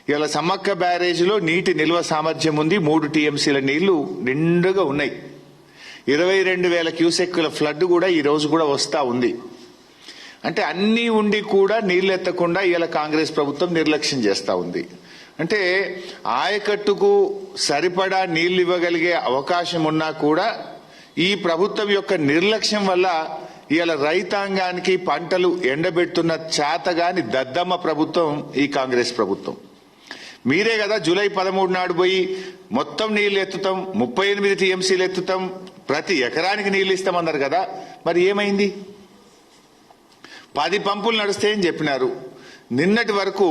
ఇవాళ సమ్మక్క బ్యారేజీలో నీటి నిల్వ సామర్థ్యం ఉంది. 3 టీఎంసీల నీళ్లు నిండుగా ఉన్నాయి. 22,000 క్యూసెక్కుల ఫ్లడ్ కూడా ఈ రోజు కూడా వస్తా ఉంది. అంటే అన్నీ ఉండి కూడా నీళ్లు ఎత్తకుండా ఇవాళ కాంగ్రెస్ ప్రభుత్వం నిర్లక్ష్యం చేస్తా ఉంది. అంటే ఆయకట్టుకు సరిపడా నీళ్లు ఇవ్వగలిగే అవకాశం ఉన్నా కూడా ఈ ప్రభుత్వం యొక్క నిర్లక్ష్యం వల్ల ఇవాళ రైతాంగానికి పంటలు ఎండబెడుతున్న చేతగాని దద్దమ్మ ప్రభుత్వం ఈ కాంగ్రెస్ ప్రభుత్వం. మీరే కదా జూలై 13 నాడు పోయి మొత్తం నీళ్లు ఎత్తుతాం, 38 టీఎంసీలు ఎత్తుతాం, ప్రతి ఎకరానికి నీళ్లు ఇస్తామన్నారు కదా. మరి ఏమైంది? 10 పంపులు నడుస్తాయని చెప్పినారు. నిన్నటి వరకు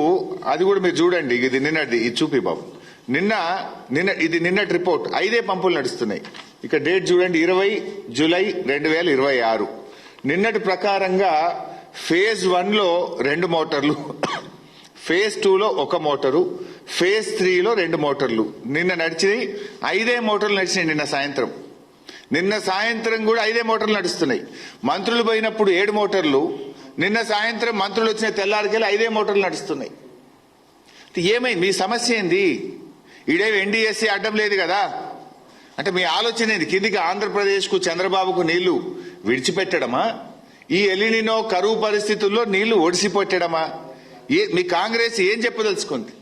అది కూడా మీరు చూడండి. ఇది నిన్నటి, ఇది చూపి బాబు. ఇది నిన్నటి రిపోర్ట్. 5 పంపులు నడుస్తున్నాయి. ఇక డేట్ చూడండి, 20 జూలై 2026. నిన్నటి ప్రకారంగా ఫేజ్ 1లో 2 మోటార్లు, ఫేజ్ 2లో 1 మోటారు, ఫేజ్ 3లో 2 మోటార్లు నిన్న నడిచినాయి. 5 మోటార్లు నడిచినాయి నిన్న సాయంత్రం. నిన్న సాయంత్రం కూడా 5 మోటార్లు నడుస్తున్నాయి. మంత్రులు పోయినప్పుడు 7 మోటార్లు, నిన్న సాయంత్రం మంత్రులు వచ్చిన తెల్లారికెళ్ళి 5 మోటార్లు నడుస్తున్నాయి. ఏమైంది? మీ సమస్య ఏంది? ఇడే ఎన్డీఎస్సీ అడ్డం లేదు కదా. అంటే మీ ఆలోచన ఏంది? కిందికి ఆంధ్రప్రదేశ్కు చంద్రబాబుకు నీళ్లు విడిచిపెట్టడమా? ఈ ఎలినినో కరువు పరిస్థితుల్లో నీళ్లు ఒడిసిపెట్టడమా? మీ కాంగ్రెస్ ఏం చెప్పదలుచుకుంది?